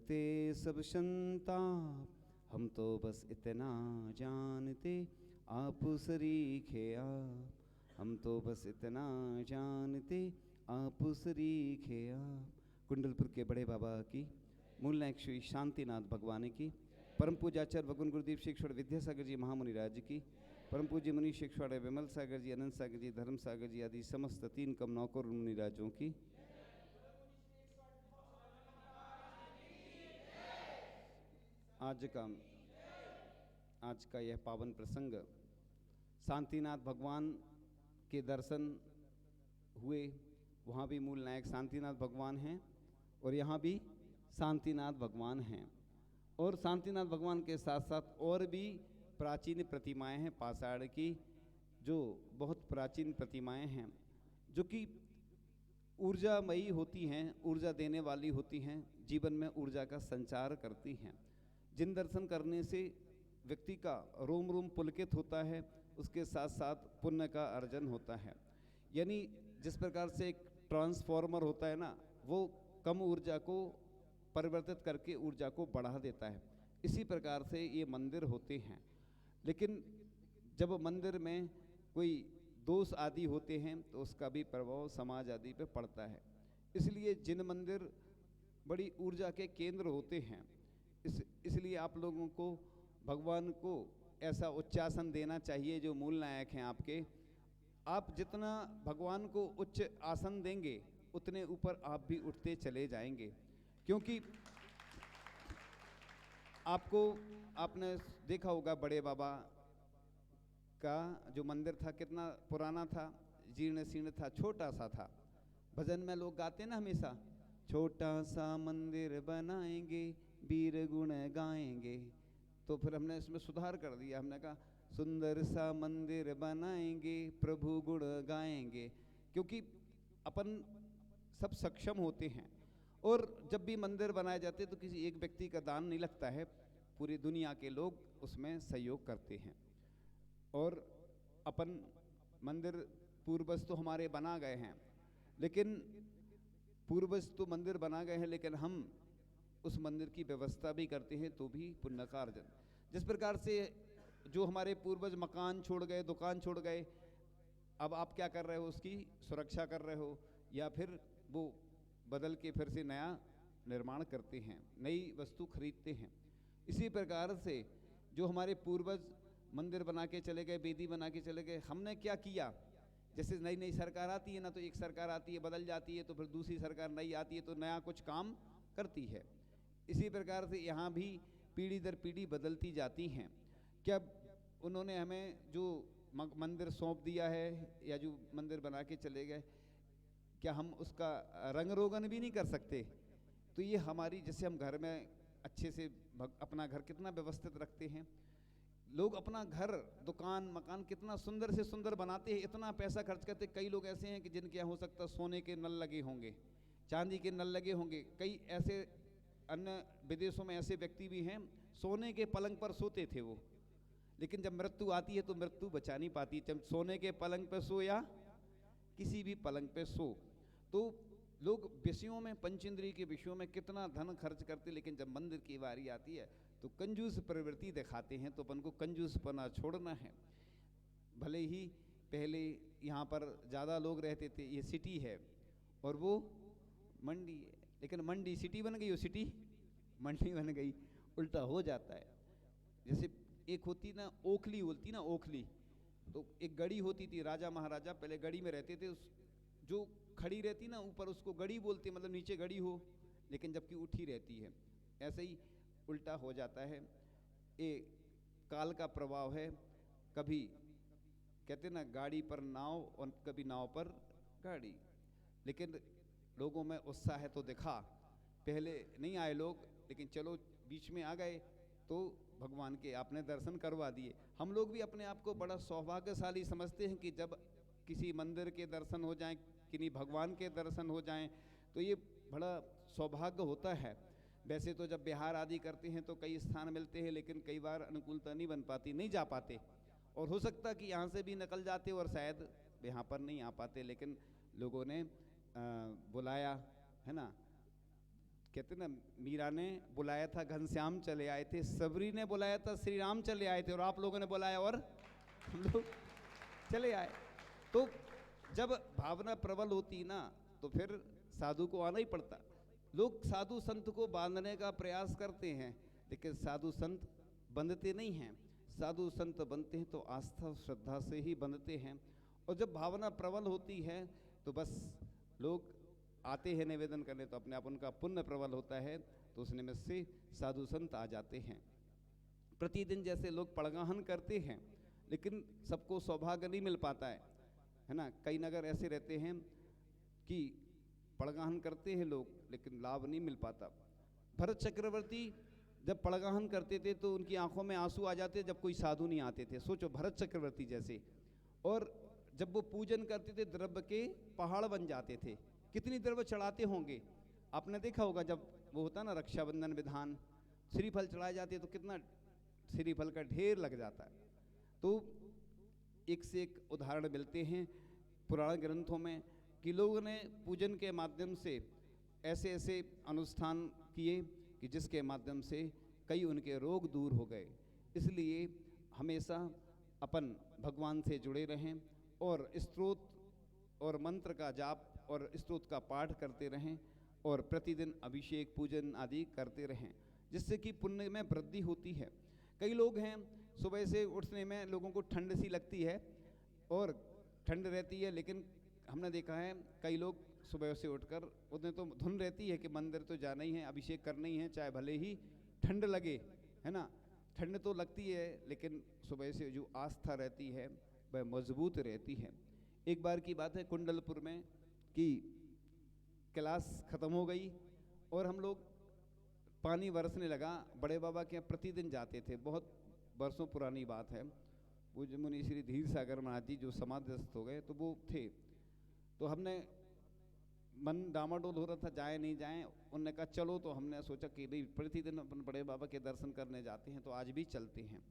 करते सब संताप, हम तो बस इतना जानते आप सरीखे आप, हम तो बस इतना जानते आप सरीखे आप। कुंडलपुर के बड़े बाबा की, मूल नायक श्री शांतिनाथ भगवान की, परम पूज्याचार्य भगवान गुरुदेव शिक्षण विद्यासागर जी महामुनि राज की, परम पूज्य मुनि शिक्षण विमल सागर जी, अनंत सागर जी, धर्म सागर जी आदि समस्त 3 कम 9 करोड़ मुनि राजों की। आज का यह पावन प्रसंग, शांतिनाथ भगवान के दर्शन हुए। वहाँ भी मूल नायक शांतिनाथ भगवान हैं और यहाँ भी शांतिनाथ भगवान हैं। और शांतिनाथ भगवान के साथ साथ और भी प्राचीन प्रतिमाएं हैं पाषाण की, जो बहुत प्राचीन प्रतिमाएं हैं, जो कि ऊर्जामयी होती हैं, ऊर्जा देने वाली होती हैं, जीवन में ऊर्जा का संचार करती हैं, जिन दर्शन करने से व्यक्ति का रोम रोम पुलकित होता है, उसके साथ साथ पुण्य का अर्जन होता है। यानी जिस प्रकार से एक ट्रांसफॉर्मर होता है ना, वो कम ऊर्जा को परिवर्तित करके ऊर्जा को बढ़ा देता है, इसी प्रकार से ये मंदिर होते हैं। लेकिन जब मंदिर में कोई दोष आदि होते हैं तो उसका भी प्रभाव समाज आदि पे पड़ता है। इसलिए जिन मंदिर बड़ी ऊर्जा के केंद्र होते हैं, इसलिए आप लोगों को भगवान को ऐसा उच्चासन देना चाहिए जो मूल नायक हैं आपके। आप जितना भगवान को उच्च आसन देंगे उतने ऊपर आप भी उठते चले जाएंगे, क्योंकि आपने देखा होगा बड़े बाबा का जो मंदिर था कितना पुराना था, जीर्ण शीर्ण था, छोटा सा था। भजन में लोग गाते ना हमेशा, छोटा सा मंदिर बनाएंगे वीर गुण गाएंगे। तो फिर हमने इसमें सुधार कर दिया, हमने कहा सुंदर सा मंदिर बनाएंगे प्रभु गुण गाएंगे, क्योंकि अपन सब सक्षम होते हैं। और जब भी मंदिर बनाए जाते तो किसी एक व्यक्ति का दान नहीं लगता है, पूरी दुनिया के लोग उसमें सहयोग करते हैं। और अपन मंदिर पूर्वज तो हमारे बना गए हैं, लेकिन पूर्वज तो मंदिर बना गए हैं, लेकिन हम उस मंदिर की व्यवस्था भी करते हैं तो भी पुण्य का अर्जन। जिस प्रकार से जो हमारे पूर्वज मकान छोड़ गए, दुकान छोड़ गए, अब आप क्या कर रहे हो, उसकी सुरक्षा कर रहे हो, या फिर वो बदल के फिर से नया निर्माण करते हैं, नई वस्तु खरीदते हैं। इसी प्रकार से जो हमारे पूर्वज मंदिर बना के चले गए, वेदी बना के चले गए, हमने क्या किया, जैसे नई नई सरकार आती है ना, तो एक सरकार आती है बदल जाती है, तो फिर दूसरी सरकार नई आती है तो नया कुछ काम करती है। इसी प्रकार से यहाँ भी पीढ़ी दर पीढ़ी बदलती जाती हैं। क्या उन्होंने हमें जो मंदिर सौंप दिया है या जो मंदिर बना के चले गए, क्या हम उसका रंग रोगन भी नहीं कर सकते? तो ये हमारी, जैसे हम घर में अच्छे से अपना घर कितना व्यवस्थित रखते हैं, लोग अपना घर दुकान मकान कितना सुंदर से सुंदर बनाते हैं, इतना पैसा खर्च करते। कई लोग ऐसे हैं कि जिनके यहाँ हो सकता है सोने के नल लगे होंगे, चांदी के नल लगे होंगे। कई ऐसे अन्य विदेशों में ऐसे व्यक्ति भी हैं, सोने के पलंग पर सोते थे वो, लेकिन जब मृत्यु आती है तो मृत्यु बचा नहीं पाती। जब सोने के पलंग पर सो या किसी भी पलंग पे सो, तो लोग विषयों में, पंचेंद्रिय के विषयों में कितना धन खर्च करते, लेकिन जब मंदिर की बारी आती है तो कंजूस प्रवृत्ति दिखाते हैं। तो अपन को कंजूसपना छोड़ना है। भले ही पहले यहाँ पर ज़्यादा लोग रहते थे, ये सिटी है और वो मंडी है, लेकिन मंडी सिटी बन गई, वो सिटी मंडी बन गई, उल्टा हो जाता है। जैसे एक होती ना ओखली, बोलती ना ओखली, तो एक गड़ी होती थी, राजा महाराजा पहले गड़ी में रहते थे, जो खड़ी रहती ना ऊपर उसको गड़ी बोलते, मतलब नीचे गड़ी हो लेकिन जबकि उठी रहती है। ऐसे ही उल्टा हो जाता है, ये काल का प्रभाव है। कभी कहते ना गाड़ी पर नाव और कभी नाव पर गाड़ी, लेकिन लोगों में उत्साह है तो दिखा। पहले नहीं आए लोग, लेकिन चलो बीच में आ गए तो भगवान के आपने दर्शन करवा दिए। हम लोग भी अपने आप को बड़ा सौभाग्यशाली समझते हैं कि जब किसी मंदिर के दर्शन हो जाएं, किन्हीं भगवान के दर्शन हो जाएं, तो ये बड़ा सौभाग्य होता है। वैसे तो जब बिहार आदि करते हैं तो कई स्थान मिलते हैं, लेकिन कई बार अनुकूलता नहीं बन पाती, नहीं जा पाते, और हो सकता कि यहाँ से भी निकल जाते और शायद यहाँ पर नहीं आ पाते, लेकिन लोगों ने बुलाया है ना, कहते ना, मीरा ने बुलाया था घनश्याम चले आए थे, सबरी ने बुलाया था श्री राम चले आए थे, और आप लोगों ने बुलाया और हम लोग चले आए। तो जब भावना प्रबल होती ना तो फिर साधु को आना ही पड़ता। लोग साधु संत को बांधने का प्रयास करते हैं, लेकिन साधु संत बंधते नहीं हैं। साधु संत बनते हैं तो आस्था श्रद्धा से ही बंधते हैं। और जब भावना प्रबल होती है तो बस लोग आते हैं निवेदन करने, तो अपने आप उनका पुण्य प्रबल होता है, तो उस निमित्त से साधु संत आ जाते हैं। प्रतिदिन जैसे लोग पड़गाहन करते हैं, लेकिन सबको सौभाग्य नहीं मिल पाता है ना। कई नगर ऐसे रहते हैं कि पड़गाहन करते हैं लोग, लेकिन लाभ नहीं मिल पाता। भरत चक्रवर्ती जब पड़गाहन करते थे तो उनकी आंखों में आंसू आ जाते जब कोई साधु नहीं आते थे। सोचो, भरत चक्रवर्ती जैसे। और जब वो पूजन करते थे द्रव्य के पहाड़ बन जाते थे। कितनी द्रव्य चढ़ाते होंगे, आपने देखा होगा। जब वो होता ना रक्षाबंधन विधान, श्रीफल चढ़ाए जाते तो कितना श्रीफल का ढेर लग जाता है। तो एक से एक उदाहरण मिलते हैं पुराण ग्रंथों में कि लोगों ने पूजन के माध्यम से ऐसे ऐसे अनुष्ठान किए कि जिसके माध्यम से कई उनके रोग दूर हो गए। इसलिए हमेशा अपन भगवान से जुड़े रहें और स्तोत्र और मंत्र का जाप और स्तोत्र का पाठ करते रहें और प्रतिदिन अभिषेक पूजन आदि करते रहें, जिससे कि पुण्य में वृद्धि होती है। कई लोग हैं सुबह से उठने में लोगों को ठंड सी लगती है और ठंड रहती है, लेकिन हमने देखा है कई लोग सुबह से उठकर, उन्हें तो धुन रहती है कि मंदिर तो जाना ही है, अभिषेक करना ही है, चाहे भले ही ठंड लगे, है ना। ठंड तो लगती है, लेकिन सुबह से जो आस्था रहती है वह मजबूत रहती है। एक बार की बात है कुंडलपुर में कि क्लास ख़त्म हो गई और हम लोग, पानी बरसने लगा, बड़े बाबा के यहाँ प्रतिदिन जाते थे। बहुत वर्षों पुरानी बात है। पूज्य मुनि श्री धीर सागर महाराज जी जो समाधिस्थ हो गए, तो वो थे। तो हमने मन डामाडोल हो रहा था, जाए नहीं जाएं। उन्होंने कहा चलो, तो हमने सोचा कि नहीं, प्रतिदिन अपन बड़े बाबा के दर्शन करने जाते हैं तो आज भी चलते हैं।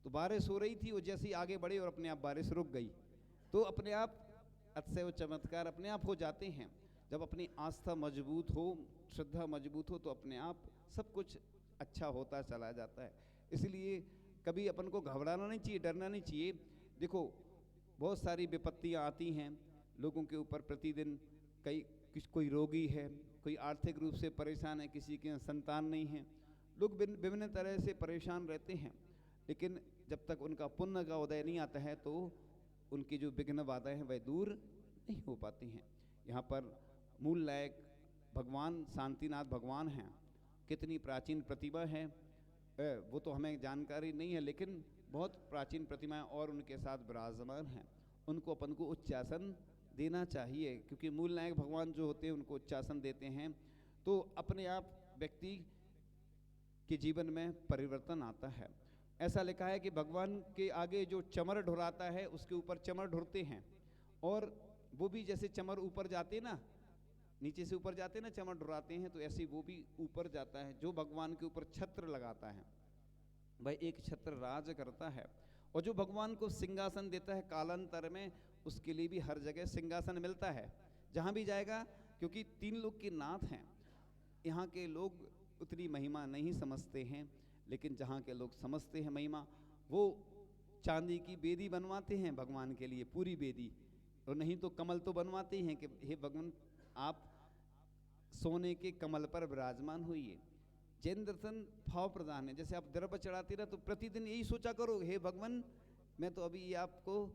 तो बारिश हो रही थी, वो जैसे ही आगे बढ़े और अपने आप बारिश रुक गई। तो अपने आप अतिशय चमत्कार अपने आप हो जाते हैं। जब अपनी आस्था मजबूत हो, श्रद्धा मजबूत हो, तो अपने आप सब कुछ अच्छा होता चला जाता है। इसलिए कभी अपन को घबराना नहीं चाहिए, डरना नहीं चाहिए। देखो, बहुत सारी विपत्तियाँ आती हैं लोगों के ऊपर प्रतिदिन। कोई रोगी है, कोई आर्थिक रूप से परेशान है, किसी के संतान नहीं है, लोग विभिन्न तरह से परेशान रहते हैं। लेकिन जब तक उनका पुण्य का उदय नहीं आता है तो उनकी जो विघ्न बाधाएं हैं वह दूर नहीं हो पाती हैं। यहाँ पर मूल लायक भगवान शांतिनाथ भगवान हैं। कितनी प्राचीन प्रतिमा है वो तो हमें जानकारी नहीं है, लेकिन बहुत प्राचीन प्रतिमाएं और उनके साथ विराजमान हैं। उनको अपन को उच्चासन देना चाहिए, क्योंकि मूल नायक भगवान जो होते हैं उनको उच्चासन देते हैं तो अपने आप व्यक्ति के जीवन में परिवर्तन आता है। ऐसा लिखा है कि भगवान के आगे जो चमर ढुराता है उसके ऊपर चमर ढुरते हैं, और वो भी जैसे चमर ऊपर जाते ना, नीचे से ऊपर जाते ना चमर ढुराते हैं, तो ऐसे वो भी ऊपर जाता है। जो भगवान के ऊपर छत्र लगाता है वह एक छत्र राज करता है, और जो भगवान को सिंहासन देता है कालांतर में, उसके लिए भी हर जगह सिंहासन मिलता है जहाँ भी जाएगा, क्योंकि तीन लोग के नाथ हैं। यहाँ के लोग उतनी महिमा नहीं समझते हैं, लेकिन जहाँ के लोग समझते हैं महिमा, वो चांदी की बेदी बनवाते हैं भगवान के लिए, पूरी बेदी, और नहीं तो कमल तो बनवाते हैं कि हे भगवान आप सोने के कमल पर विराजमान होइए। जैन दर्शन भाव प्रदान है। जैसे आप द्रव्य चढ़ाते रहे तो प्रतिदिन यही सोचा करो, हे भगवान मैं तो अभी ये आपको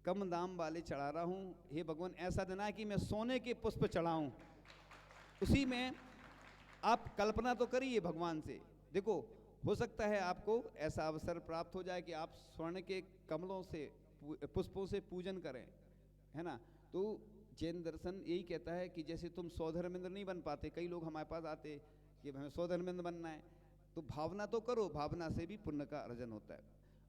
कम दाम वाले चढ़ा रहा हूँ, हे भगवान ऐसा देना है कि मैं सोने के पुष्प चढ़ाऊँ। उसी में आप कल्पना तो करिए भगवान से। देखो, हो सकता है आपको ऐसा अवसर प्राप्त हो जाए कि आप स्वर्ण के कमलों से पुष्पों से पूजन करें, है ना। तो जैन दर्शन यही कहता है कि जैसे तुम सौधर्मेंद्र नहीं बन पाते, कई लोग हमारे पास आते कि हमें सौधर्मेंद्र बनना है, तो भावना तो करो, भावना से भी पुण्य का अर्जन होता है।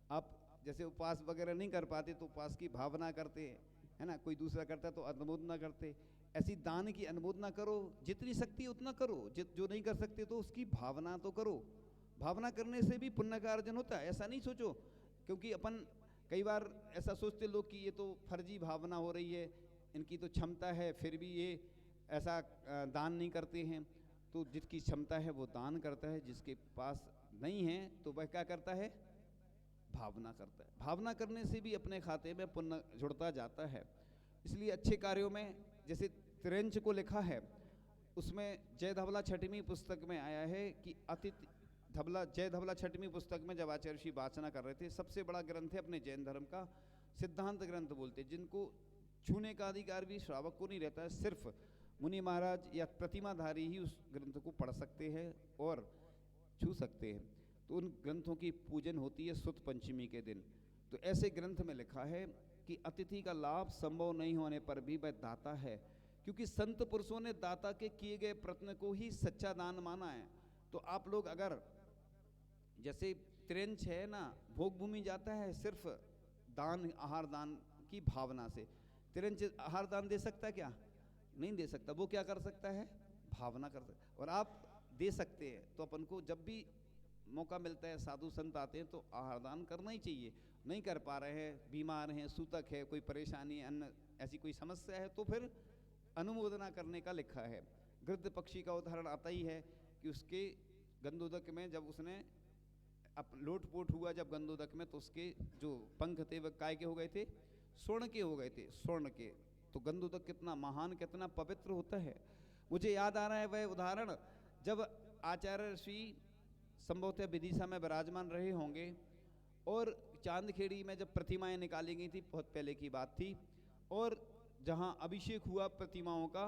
आप जैसे उपवास वगैरह नहीं कर पाते तो उपवास की भावना करते हैं, है ना। कोई दूसरा करता है तो अनुमोदना करते। ऐसी दान की अनुमोदना करो, जितनी शक्ति है उतना करो। जो नहीं कर सकते तो उसकी भावना तो करो। भावना करने से भी पुण्य का अर्जन होता है। ऐसा नहीं सोचो, क्योंकि अपन कई बार ऐसा सोचते लोग कि ये तो फर्जी भावना हो रही है, इनकी तो क्षमता है फिर भी ये ऐसा दान नहीं करते हैं। तो जिसकी क्षमता है वो दान करता है, जिसके पास नहीं है तो वह क्या करता है, भावना करता है। भावना करने से भी अपने खाते में पुण्य जुड़ता जाता है। इसलिए अच्छे कार्यों में, जैसे तिरंच को लिखा है, उसमें जय धवला छठवीं पुस्तक में आया है कि अतिथि धवला, जय धवला छठवीं पुस्तक में जब आचार्य श्री वाचना कर रहे थे, सबसे बड़ा ग्रंथ है अपने जैन धर्म का, सिद्धांत ग्रंथ बोलते, जिनको छूने का अधिकार भी श्रावक को नहीं रहता है, सिर्फ मुनि महाराज या प्रतिमाधारी ही उस ग्रंथ को पढ़ सकते हैं और छू सकते हैं। तो उन ग्रंथों की पूजन होती है सुत पंचमी के दिन। तो ऐसे ग्रंथ में लिखा है कि अतिथि का लाभ संभव नहीं होने पर भी वह दाता है, क्योंकि संत पुरुषों ने दाता के किए गए प्रयत्न को ही सच्चा दान माना है। तो आप लोग अगर, जैसे त्रिंच है ना, भोग भूमि जाता है सिर्फ दान, आहार दान की भावना से। त्रिंच आहार दान दे सकता है क्या? नहीं दे सकता। वो क्या कर सकता है? भावना कर सकता है। और आप दे सकते हैं, तो अपन को जब भी मौका मिलता है, साधु संत आते हैं तो आहार दान करना ही चाहिए। नहीं कर पा रहे हैं, बीमार हैं, सूतक है, कोई परेशानी, अन्य ऐसी कोई समस्या है, तो फिर अनुमोदना करने का लिखा है। गृध्र पक्षी का उदाहरण आता ही है कि उसके गंधोदक में जब उसने लोटपोट हुआ जब गंधोदक में, तो उसके जो पंख थे वह काय के हो गए थे? स्वर्ण के हो गए थे, स्वर्ण के। तो गंधोदक कितना महान, कितना पवित्र होता है। मुझे याद आ रहा है वह उदाहरण, जब आचार्य श्री संभवतः विदिशा में विराजमान रहे होंगे और चांदखेड़ी में जब प्रतिमाएं निकाली गई थी, बहुत पहले की बात थी, और जहां अभिषेक हुआ प्रतिमाओं का,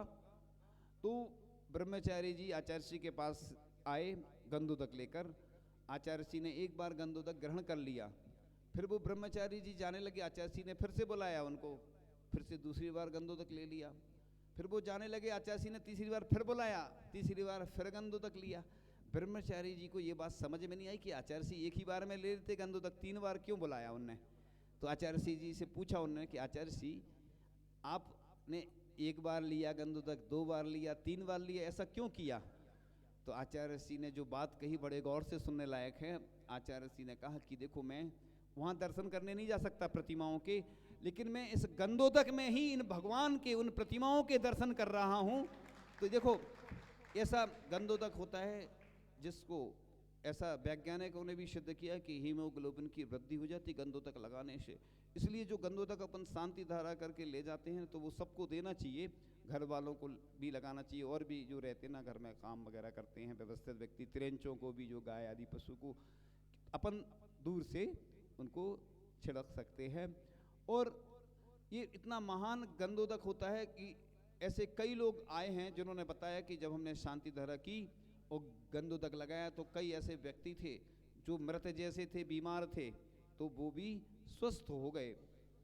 तो ब्रह्मचारी जी आचार्य श्री के पास आए गंधोदक लेकर। आचार्य श्री ने एक बार गंधोदक ग्रहण कर लिया, फिर वो ब्रह्मचारी जी जाने लगे, आचार्य श्री ने फिर से बुलाया उनको, फिर से दूसरी बार गंधोदक ले लिया। फिर वो जाने लगे, आचार्य श्री ने तीसरी बार फिर बुलाया, तीसरी बार फिर गंधोदक लिया। ब्रह्मचारी जी को ये बात समझ में नहीं आई कि आचार्य श्री एक ही बार में ले लेते गंधोदक, 3 बार क्यों बुलाया उनने। तो आचार्य श्री जी से पूछा उन्होंने कि आचार्य श्री, आपने एक बार लिया गंधोदक, 2 बार लिया, 3 बार लिया, ऐसा क्यों किया? तो आचार्य श्री ने जो बात कही बड़े गौर से सुनने लायक है। आचार्य श्री ने कहा कि देखो, मैं वहाँ दर्शन करने नहीं जा सकता प्रतिमाओं के, लेकिन मैं इस गंधोदक में ही इन भगवान के, उन प्रतिमाओं के दर्शन कर रहा हूँ। तो देखो, ऐसा गंधोदक होता है जिसको ऐसा वैज्ञानिकों ने भी सिद्ध किया कि हीमोग्लोबिन की वृद्धि हो जाती गंधोदक लगाने से। इसलिए जो गंधोदक अपन शांति धारा करके ले जाते हैं, तो वो सबको देना चाहिए, घर वालों को भी लगाना चाहिए, और भी जो रहते हैं ना घर में काम वगैरह करते हैं व्यवस्थित व्यक्ति, त्रिंचों को भी, जो गाय आदि पशु को अपन दूर से उनको छिड़क सकते हैं। और ये इतना महान गंधोदक होता है कि ऐसे कई लोग आए हैं जिन्होंने बताया कि जब हमने शांति धारा की और गंधोदक लगाया, तो कई ऐसे व्यक्ति थे जो मृत जैसे थे, बीमार थे, तो वो भी स्वस्थ हो गए।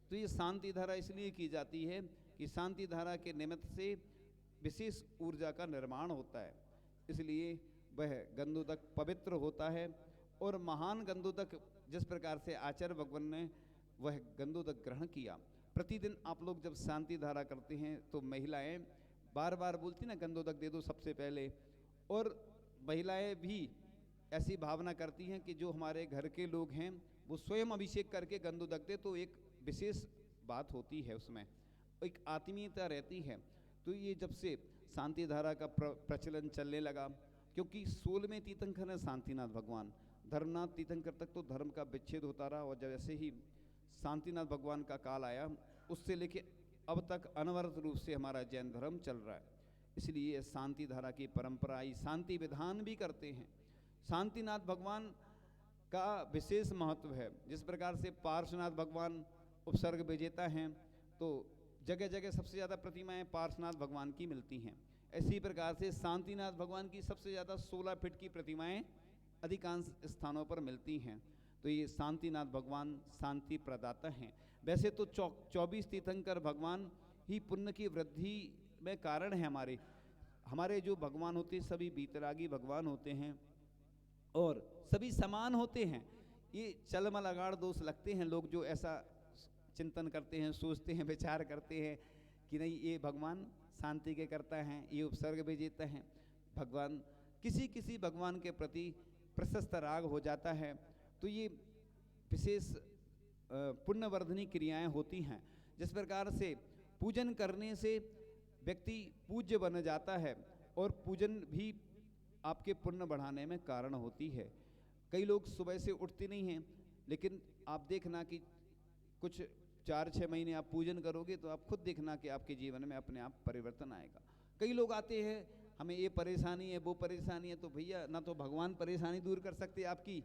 तो ये शांति धारा इसलिए की जाती है कि शांति धारा के निमित्त से विशेष ऊर्जा का निर्माण होता है, इसलिए वह गंधोदक पवित्र होता है। और महान गंधोदक जिस प्रकार से आचार्य भगवान ने वह गंधोदक ग्रहण किया। प्रतिदिन आप लोग जब शांति धारा करते हैं तो महिलाएं बार बार बोलती ना, गंधोदक दे दो सबसे पहले। और महिलाएं भी ऐसी भावना करती हैं कि जो हमारे घर के लोग हैं वो स्वयं अभिषेक करके गंधोदक दे, तो एक विशेष बात होती है, उसमें एक आत्मीयता रहती है। तो ये जब से शांति धारा का प्रचलन चलने लगा, क्योंकि 16वें तीर्थंकर है शांतिनाथ भगवान, धर्मनाथ तीर्थंकर तक तो धर्म का विच्छेद होता रहा, और जैसे ही शांतिनाथ भगवान का काल आया, उससे लेके अब तक अनवरत रूप से हमारा जैन धर्म चल रहा है। इसलिए शांति धारा की परंपरा आई, शांति विधान भी करते हैं। शांतिनाथ भगवान का विशेष महत्व है। जिस प्रकार से पार्श्वनाथ भगवान उपसर्ग विजेता हैं, तो जगह जगह सबसे ज़्यादा प्रतिमाएं पार्श्वनाथ भगवान की मिलती हैं, इसी प्रकार से शांतिनाथ भगवान की सबसे ज़्यादा 16 फीट की प्रतिमाएं अधिकांश स्थानों पर मिलती हैं। तो ये शांतिनाथ भगवान शांति प्रदाता हैं। वैसे तो 24 तीर्थंकर भगवान ही पुण्य की वृद्धि में कारण है। हमारे जो भगवान होते हैं सभी बीतरागी भगवान होते हैं और सभी समान होते हैं। ये चलमल अगाड़ दोष लगते हैं लोग जो ऐसा चिंतन करते हैं, सोचते हैं, विचार करते हैं कि नहीं ये भगवान शांति के करता हैं, ये उपसर्ग विजेता हैं। भगवान किसी किसी भगवान के प्रति प्रशस्त राग हो जाता है, तो ये विशेष पुण्यवर्धनी क्रियाएं होती हैं। जिस प्रकार से पूजन करने से व्यक्ति पूज्य बन जाता है और पूजन भी आपके पुण्य बढ़ाने में कारण होती है। कई लोग सुबह से उठते नहीं हैं, लेकिन आप देखना कि कुछ 4-6 महीने आप पूजन करोगे तो आप खुद देखना कि आपके जीवन में अपने आप परिवर्तन आएगा। कई लोग आते हैं, हमें ये परेशानी है, वो परेशानी है, तो भैया ना तो भगवान परेशानी दूर कर सकते आपकी,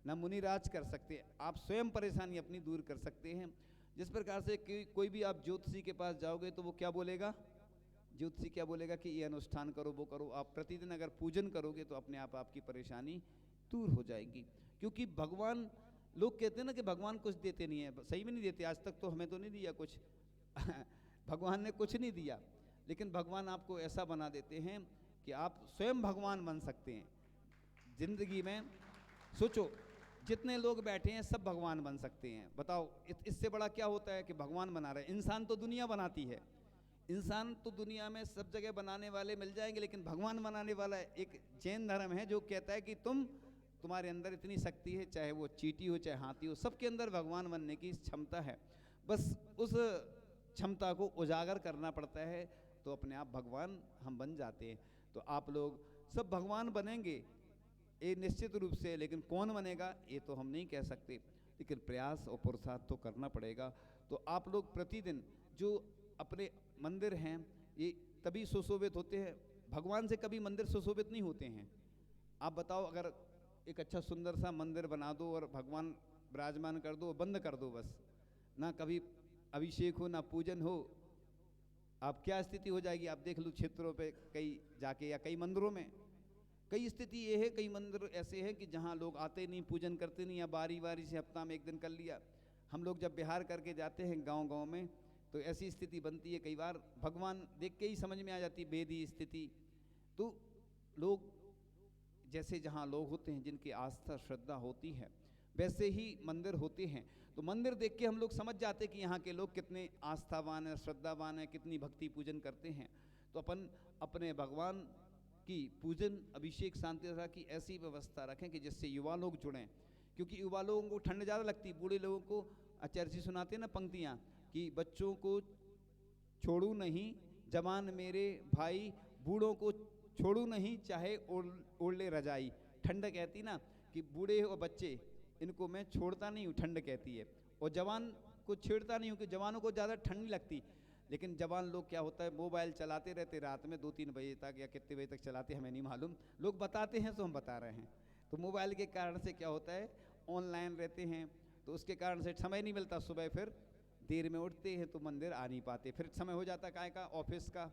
ना मुनिराज कर सकते, आप स्वयं परेशानी अपनी दूर कर सकते हैं। जिस प्रकार से कोई भी आप ज्योतिषी के पास जाओगे तो वो क्या बोलेगा, ज्योतिषी क्या बोलेगा कि ये अनुष्ठान करो, वो करो। आप प्रतिदिन अगर पूजन करोगे तो अपने आप आपकी परेशानी दूर हो जाएगी। क्योंकि भगवान, लोग कहते हैं ना कि भगवान कुछ देते नहीं है, सही में नहीं देते, आज तक तो हमें तो नहीं दिया कुछ भगवान ने कुछ नहीं दिया, लेकिन भगवान आपको ऐसा बना देते हैं कि आप स्वयं भगवान बन सकते हैं जिंदगी में। सोचो, जितने लोग बैठे हैं सब भगवान बन सकते हैं, बताओ इससे बड़ा क्या होता है कि भगवान बना रहे हैं। इंसान तो दुनिया बनाती है, इंसान तो दुनिया में सब जगह बनाने वाले मिल जाएंगे, लेकिन भगवान बनाने वाला एक जैन धर्म है जो कहता है कि तुम्हारे अंदर इतनी शक्ति है, चाहे वो चींटी हो चाहे हाथी हो, सबके अंदर भगवान बनने की क्षमता है। बस उस क्षमता को उजागर करना पड़ता है, तो अपने आप भगवान हम बन जाते हैं। तो आप लोग सब भगवान बनेंगे ये निश्चित रूप से, लेकिन कौन बनेगा ये तो हम नहीं कह सकते, लेकिन प्रयास और पुरुषार्थ तो करना पड़ेगा। तो आप लोग प्रतिदिन जो अपने मंदिर हैं ये तभी सुशोभित होते हैं, भगवान से कभी मंदिर सुशोभित नहीं होते हैं। आप बताओ, अगर एक अच्छा सुंदर सा मंदिर बना दो और भगवान विराजमान कर दो, बंद कर दो, बस ना कभी अभिषेक हो ना पूजन हो, आप क्या स्थिति हो जाएगी। आप देख लो क्षेत्रों पे कई जाके, या कई मंदिरों में कई स्थिति ये है, कई मंदिर ऐसे हैं कि जहाँ लोग आते नहीं, पूजन करते नहीं, या बारी बारी से हफ्ता में एक दिन कर लिया। हम लोग जब बिहार करके जाते हैं गांव गांव में, तो ऐसी स्थिति बनती है, कई बार भगवान देख के ही समझ में आ जाती बेदी स्थिति। तो लोग जैसे जहाँ लोग होते हैं जिनकी आस्था श्रद्धा होती है, वैसे ही मंदिर होते हैं। तो मंदिर देख के हम लोग समझ जाते कि यहाँ के लोग कितने आस्थावान हैं, श्रद्धावान हैं, कितनी भक्ति पूजन करते हैं। तो अपन अपने भगवान की पूजन अभिषेक शांति रखा की ऐसी व्यवस्था रखें कि जिससे युवा लोग जुड़ें, क्योंकि युवा लोगों को ठंड ज़्यादा लगती, बूढ़े लोगों को आचार्य जी सुनाते हैं ना पंक्तियाँ कि बच्चों को छोड़ू नहीं जवान मेरे भाई, बूढ़ों को छोड़ू नहीं चाहे ओढ़ ले रजाई। ठंड कहती ना कि बूढ़े और बच्चे इनको मैं छोड़ता नहीं हूँ, ठंड कहती है, और जवान को छेड़ता नहीं हूँ कि जवानों को ज़्यादा ठंड नहीं लगती। लेकिन जवान लोग क्या होता है, मोबाइल चलाते रहते रात में 2-3 बजे तक या कितने बजे तक चलाते हमें नहीं मालूम, लोग बताते हैं तो हम बता रहे हैं। तो मोबाइल के कारण से क्या होता है, ऑनलाइन रहते हैं, तो उसके कारण से समय नहीं मिलता, सुबह फिर देर में उठते हैं तो मंदिर आ नहीं पाते, फिर समय हो जाता काय का, ऑफिस का,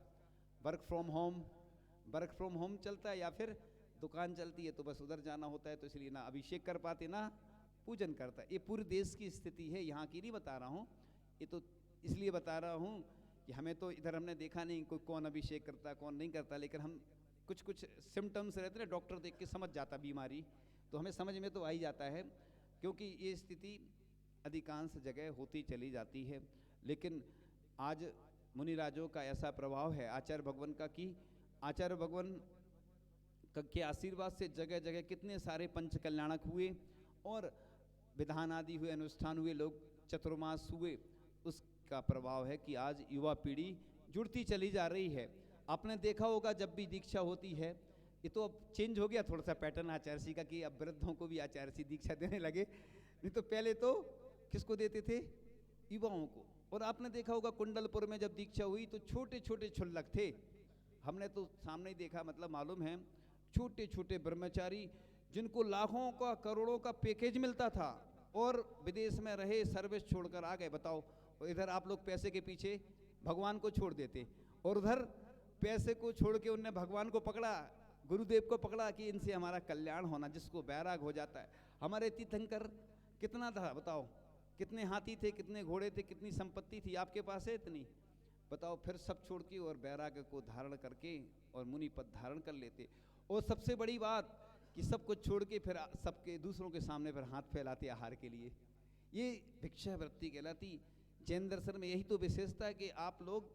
वर्क फ्रॉम होम चलता है, या फिर दुकान चलती है, तो बस उधर जाना होता है, तो इसलिए ना अभिषेक कर पाते ना पूजन करता है। ये पूरे देश की स्थिति है, यहाँ की नहीं बता रहा हूँ, ये तो इसलिए बता रहा हूँ कि हमें तो इधर हमने देखा नहीं कोई कौन अभिषेक करता कौन नहीं करता, लेकिन हम कुछ सिम्टम्स रहते हैं, डॉक्टर देख के समझ जाता बीमारी, तो हमें समझ में तो आ ही जाता है, क्योंकि ये स्थिति अधिकांश जगह होती चली जाती है। लेकिन आज मुनिराजों का ऐसा प्रभाव है आचार्य भगवान का कि आचार्य भगवान के आशीर्वाद से जगह जगह कितने सारे पंच कल्याणक हुए और विधान आदि हुए, अनुष्ठान हुए, लोग चतुर्मास हुए। उसका प्रभाव है कि आज युवा पीढ़ी जुड़ती चली जा रही है। आपने देखा होगा जब भी दीक्षा होती है, ये तो अब चेंज हो गया थोड़ा सा पैटर्न आचार्य जी का कि अब वृद्धों को भी आचार्य जी दीक्षा देने लगे, नहीं तो पहले तो किसको देते थे, युवाओं को। और आपने देखा होगा कुंडलपुर में जब दीक्षा हुई तो छोटे छोटे छुल्लक थे, हमने तो सामने ही देखा, मतलब मालूम है, छोटे छोटे ब्रह्मचारी जिनको लाखों का करोड़ों का पैकेज मिलता था और विदेश में रहे, सर्विस छोड़कर आ गए। बताओ, और इधर आप लोग पैसे के पीछे भगवान को छोड़ देते, और उधर पैसे को छोड़ के उनने भगवान को पकड़ा, गुरुदेव को पकड़ा कि इनसे हमारा कल्याण होना, जिसको बैराग हो जाता है। हमारे तीर्थंकर कितना था बताओ, कितने हाथी थे, कितने घोड़े थे, कितनी संपत्ति थी, आपके पास है इतनी? बताओ, फिर सब छोड़ के और बैराग को धारण करके और मुनि पद धारण कर लेते। और सबसे बड़ी बात कि सब कुछ छोड़ के फिर सबके दूसरों के सामने फिर हाथ फैलाते आहार के लिए, ये भिक्षा वृत्ति कहलाती। जैन दर्शन में यही तो विशेषता है कि आप लोग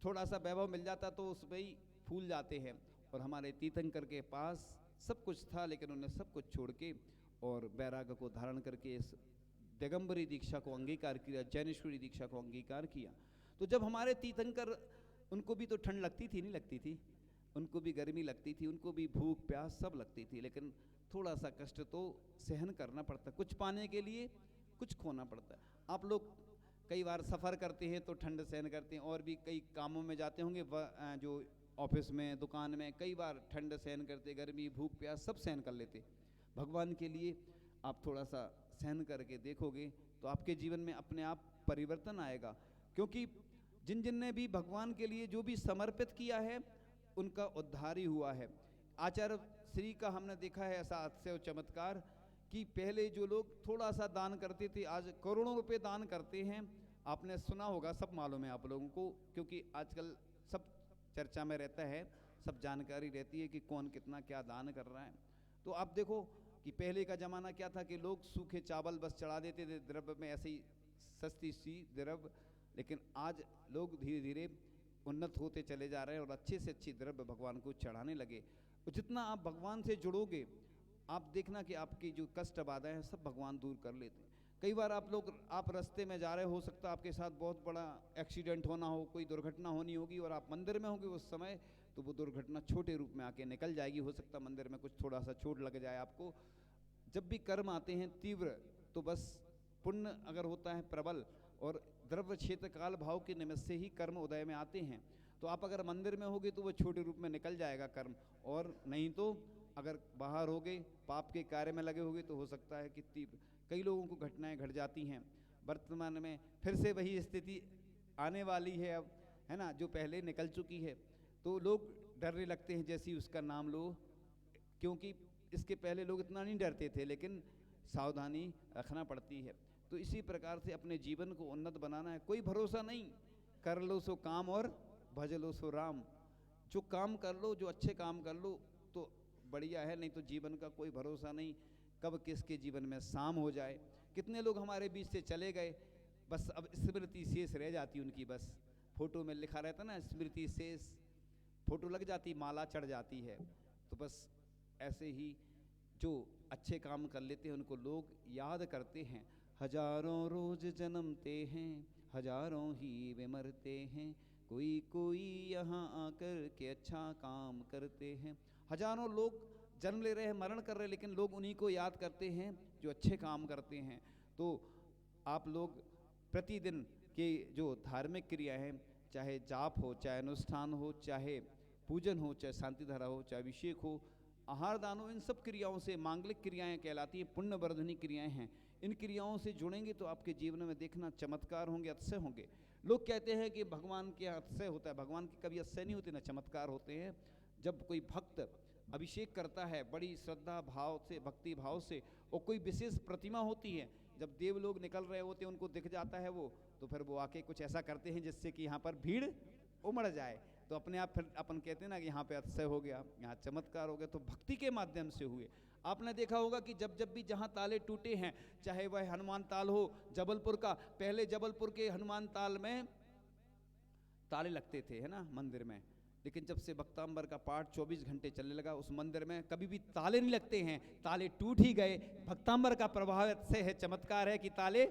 थोड़ा सा वैभव मिल जाता तो उसमें ही फूल जाते हैं, और हमारे तीर्थंकर के पास सब कुछ था, लेकिन उन्होंने सब कुछ छोड़ के और बैराग को धारण करके इस दिगंबरी दीक्षा को अंगीकार किया, जैनेश्वरी दीक्षा को अंगीकार किया। तो जब हमारे तीर्थंकर, उनको भी तो ठंड लगती थी नहीं लगती थी? उनको भी गर्मी लगती थी, उनको भी भूख प्यास सब लगती थी, लेकिन थोड़ा सा कष्ट तो सहन करना पड़ता, कुछ पाने के लिए कुछ खोना पड़ता है। आप लोग कई बार सफ़र करते हैं तो ठंड सहन करते हैं, और भी कई कामों में जाते होंगे, जो ऑफिस में दुकान में, कई बार ठंड सहन करते, गर्मी भूख प्यास सब सहन कर लेते। भगवान के लिए आप थोड़ा सा सहन करके देखोगे तो आपके जीवन में अपने आप परिवर्तन आएगा, क्योंकि जिन जिन ने भी भगवान के लिए जो भी समर्पित किया है उनका उद्धार ही हुआ है। आचार्य श्री का हमने देखा है ऐसा अतिशय चमत्कार कि पहले जो लोग थोड़ा सा दान करते थे आज करोड़ों रुपए दान करते हैं। आपने सुना होगा, सब मालूम है आप लोगों को, क्योंकि आजकल सब चर्चा में रहता है, सब जानकारी रहती है कि कौन कितना क्या दान कर रहा है। तो आप देखो कि पहले का ज़माना क्या था कि लोग सूखे चावल बस चढ़ा देते थे द्रव्य में, ऐसे ही सस्ती सी द्रव्य, लेकिन आज लोग धीरे धीरे उन्नत होते चले जा रहे हैं और अच्छे से अच्छी द्रव्य भगवान को चढ़ाने लगे। और जितना आप भगवान से जुड़ोगे आप देखना कि आपकी जो कष्ट बाधाएं हैं सब भगवान दूर कर लेते हैं। कई बार आप रास्ते में जा रहे हो सकता है आपके साथ बहुत बड़ा एक्सीडेंट होना हो, कोई दुर्घटना होनी होगी और आप मंदिर में होंगे उस समय, तो वो दुर्घटना छोटे रूप में आके निकल जाएगी। हो सकता है मंदिर में कुछ थोड़ा सा चोट लग जाए आपको। जब भी कर्म आते हैं तीव्र, तो बस पुण्य अगर होता है प्रबल और द्रव्य क्षेत्र काल भाव के निमित्त से ही कर्म उदय में आते हैं, तो आप अगर मंदिर में होगे तो वो छोटे रूप में निकल जाएगा कर्म, और नहीं तो अगर बाहर होगे पाप के कार्य में लगे होगे तो हो सकता है कि तीव्र कई लोगों को घटनाएं घट जाती हैं। वर्तमान में फिर से वही स्थिति आने वाली है अब, है ना, जो पहले निकल चुकी है। तो लोग डरने लगते हैं जैसे ही उसका नाम लो, क्योंकि इसके पहले लोग इतना नहीं डरते थे, लेकिन सावधानी रखना पड़ती है। तो इसी प्रकार से अपने जीवन को उन्नत बनाना है। कोई भरोसा नहीं, कर लो सो काम और भज लो सो राम। जो काम कर लो, जो अच्छे काम कर लो तो बढ़िया है, नहीं तो जीवन का कोई भरोसा नहीं, कब किसके जीवन में शाम हो जाए। कितने लोग हमारे बीच से चले गए, बस अब स्मृति शेष रह जाती उनकी, बस फोटो में लिखा रहता ना स्मृति शेष, फोटो लग जाती, माला चढ़ जाती है। तो बस ऐसे ही जो अच्छे काम कर लेते हैं उनको लोग याद करते हैं। हजारों रोज जन्मते हैं, हजारों ही वे मरते हैं, कोई कोई यहाँ आकर के अच्छा काम करते हैं। हजारों लोग जन्म ले रहे हैं, मरण कर रहे हैं, लेकिन लोग उन्हीं को याद करते हैं जो अच्छे काम करते हैं। तो आप लोग प्रतिदिन के जो धार्मिक क्रिया है, चाहे जाप हो, चाहे अनुष्ठान हो, चाहे पूजन हो, चाहे शांति धारा हो, चाहे अभिषेक हो, आहार दान हो, इन सब क्रियाओं से मांगलिक क्रियाएं कहलाती हैं, पुण्य वर्धनी क्रियाएं हैं। इन क्रियाओं से जुड़ेंगे तो आपके जीवन में देखना चमत्कार होंगे, अतिशय होंगे। लोग कहते हैं कि भगवान के अतिशय होता है, भगवान के कभी अतिशय नहीं होते, ना चमत्कार होते हैं। जब कोई भक्त अभिषेक करता है बड़ी श्रद्धा भाव से, भक्ति भाव से, और कोई विशेष प्रतिमा होती है, जब देव लोग निकल रहे होते हैं उनको दिख जाता है वो, तो फिर वो आके कुछ ऐसा करते हैं जिससे कि यहाँ पर भीड़ उमड़ जाए, तो अपने आप फिर अपन कहते हैं ना कि यहाँ पे अतिशय हो गया, यहाँ चमत्कार हो गया। तो भक्ति के माध्यम से हुए। आपने देखा होगा कि जब जब भी जहाँ ताले टूटे हैं, चाहे वह हनुमान ताल हो जबलपुर का, पहले जबलपुर के हनुमान ताल में ताले लगते थे, है ना, मंदिर में, लेकिन जब से भक्तांबर का पाठ 24 घंटे चलने लगा उस मंदिर में कभी भी ताले नहीं लगते हैं, ताले टूट ही गए। भक्तांबर का प्रभाव से है, चमत्कार है कि ताले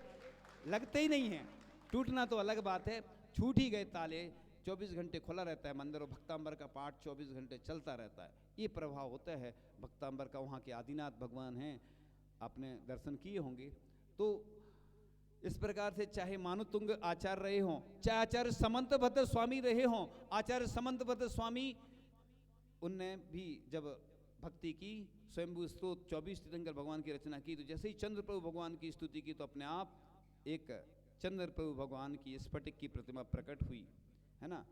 लगते ही नहीं हैं। टूटना तो अलग बात है, छूट ही गए ताले। 24 घंटे खुला रहता है मंदिर और भक्तांबर का पाठ 24 घंटे चलता रहता है। ये प्रभाव होता है भक्तांबर का। वहाँ के आदिनाथ भगवान हैं, आपने दर्शन किए होंगे। तो इस प्रकार से चाहे मानुतुंग आचार्य रहे हों, चाहे आचार्य समंतभद्र स्वामी रहे हों, आचार्य समंतभद्र स्वामी, उनने भी जब भक्ति की, स्वयंभू स्तोत्र 24 तीर्थंकर भगवान की रचना की, तो जैसे ही चंद्र प्रभु भगवान की स्तुति की तो अपने आप एक चंद्र प्रभु भगवान की स्फटिक की प्रतिमा प्रकट हुई, है ना।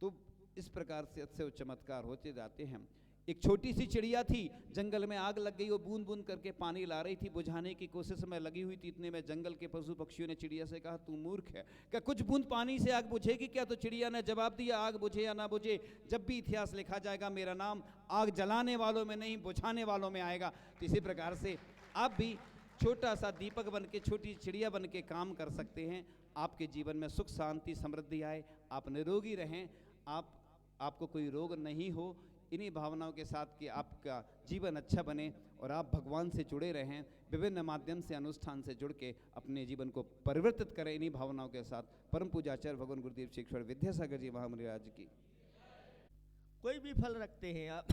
तो इस प्रकार से अतिशय चमत्कार होते जाते हैं। एक छोटी सी चिड़िया थी, जंगल में आग लग गई, वो बूंद बूंद करके पानी ला रही थी, बुझाने की कोशिश में लगी हुई थी। इतने में जंगल के पशु पक्षियों ने चिड़िया से कहा, तू मूर्ख है क्या, कुछ बूंद पानी से आग बुझेगी क्या? तो चिड़िया ने जवाब दिया, आग बुझे या ना बुझे, जब भी इतिहास लिखा जाएगा मेरा नाम आग जलाने वालों में नहीं बुझाने वालों में आएगा। तो इसी प्रकार से आप भी छोटा सा दीपक बन के, छोटी चिड़िया बन के काम कर सकते हैं। आपके जीवन में सुख शांति समृद्धि आए, आप निरोगी रहें, आपको कोई रोग नहीं हो। इन्हीं भावनाओं के साथ कि आपका जीवन अच्छा बने और आप भगवान से जुड़े रहें, विभिन्न माध्यम से अनुष्ठान से जुड़ के अपने जीवन को परिवर्तित करें। इन्हीं भावनाओं के साथ परम पूज्य आचार्य भगवान गुरुदेव श्री ईश्वर विद्यासागर जी महामुनि राज की। कोई भी फल रखते हैं आप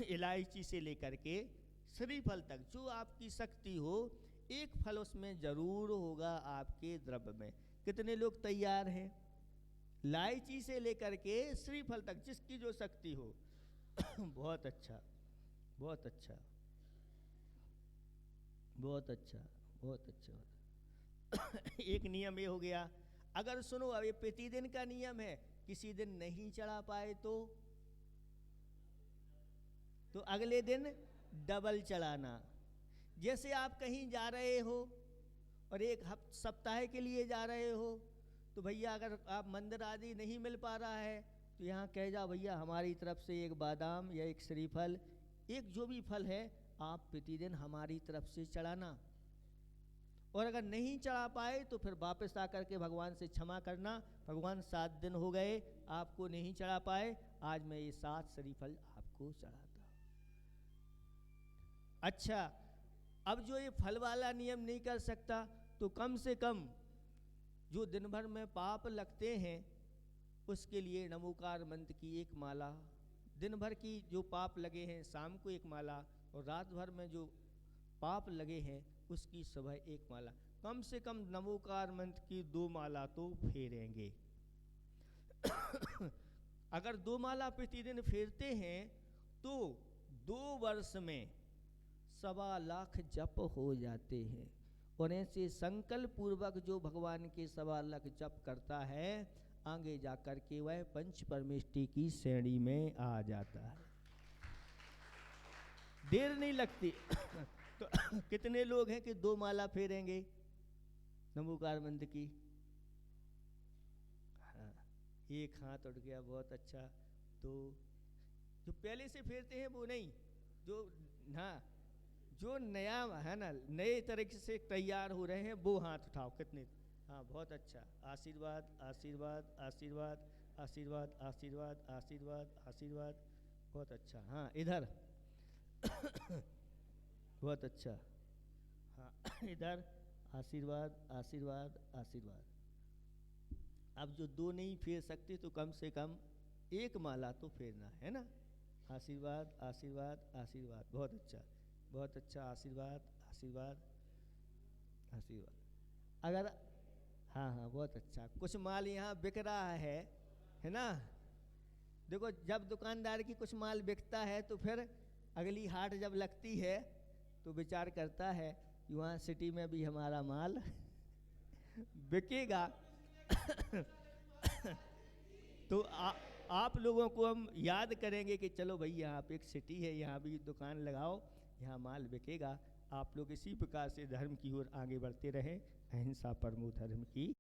इलायची से लेकर के श्रीफल तक, जो आपकी शक्ति हो, एक फल उसमें जरूर होगा आपके द्रव्य में। कितने लोग तैयार हैं? इलायची से लेकर के श्रीफल तक, जिसकी जो शक्ति हो। बहुत अच्छा, बहुत अच्छा, बहुत अच्छा, बहुत अच्छा। एक नियम ये हो गया। अगर सुनो, अब ये प्रतिदिन का नियम है, किसी दिन नहीं चढ़ा पाए तो अगले दिन डबल चढ़ाना। जैसे आप कहीं जा रहे हो और एक सप्ताह के लिए जा रहे हो, तो भैया अगर आप मंदिर आदि नहीं मिल पा रहा है तो यहाँ कह जाओ भैया हमारी तरफ से एक बादाम या एक श्रीफल, एक जो भी फल है आप प्रतिदिन हमारी तरफ से चढ़ाना। और अगर नहीं चढ़ा पाए तो फिर वापस आकर के भगवान से क्षमा करना, भगवान 7 दिन हो गए आपको नहीं चढ़ा पाए, आज मैं ये 7 श्रीफल आपको चढ़ाता। अच्छा, अब जो ये फल वाला नियम नहीं कर सकता तो कम से कम जो दिन भर में पाप लगते हैं उसके लिए नमोकार मंत्र की एक माला, दिन भर की जो पाप लगे हैं शाम को एक माला, और रात भर में जो पाप लगे हैं उसकी सुबह एक माला, कम से कम नमोकार मंत्र की 2 माला तो फेरेंगे। अगर 2 माला प्रतिदिन फेरते हैं तो 2 वर्ष में 1.25 लाख जप हो जाते हैं। और ऐसे संकल्प पूर्वक जो भगवान के 1.25 लाख जप करता है, आगे जाकर के वह पंच परमेष्टि की श्रेणी में आ जाता है, देर नहीं लगती। तो कितने लोग हैं कि 2 माला फेरेंगे नमोकार मंत्र की? हाँ, एक हाथ उठ गया, बहुत अच्छा। तो जो पहले से फेरते हैं वो नहीं, जो हाँ जो नया है ना, नए तरीके से तैयार हो रहे हैं वो हाथ उठाओ। कितने? हाँ, बहुत अच्छा। आशीर्वाद, आशीर्वाद, आशीर्वाद, आशीर्वाद, आशीर्वाद, आशीर्वाद, आशीर्वाद, बहुत अच्छा। हाँ, इधर। बहुत अच्छा। हाँ, इधर आशीर्वाद, आशीर्वाद, आशीर्वाद। अब जो 2 नहीं फेर सकते तो कम से कम 1 माला तो फेरना है ना। आशीर्वाद, आशीर्वाद, आशीर्वाद, बहुत अच्छा, बहुत अच्छा। आशीर्वाद, आशीर्वाद, आशीर्वाद। अगर हाँ हाँ, बहुत अच्छा। कुछ माल यहाँ बिक रहा है ना। देखो, जब दुकानदार की कुछ माल बिकता है तो फिर अगली हाट जब लगती है तो विचार करता है कि वहाँ सिटी में भी हमारा माल बिकेगा। तो आप लोगों को हम याद करेंगे कि चलो भाई यहाँ पे एक सिटी है, यहाँ भी दुकान लगाओ, यहाँ माल बिकेगा। आप लोग इसी प्रकार से धर्म की ओर आगे बढ़ते रहें। अहिंसा परमो धर्म की।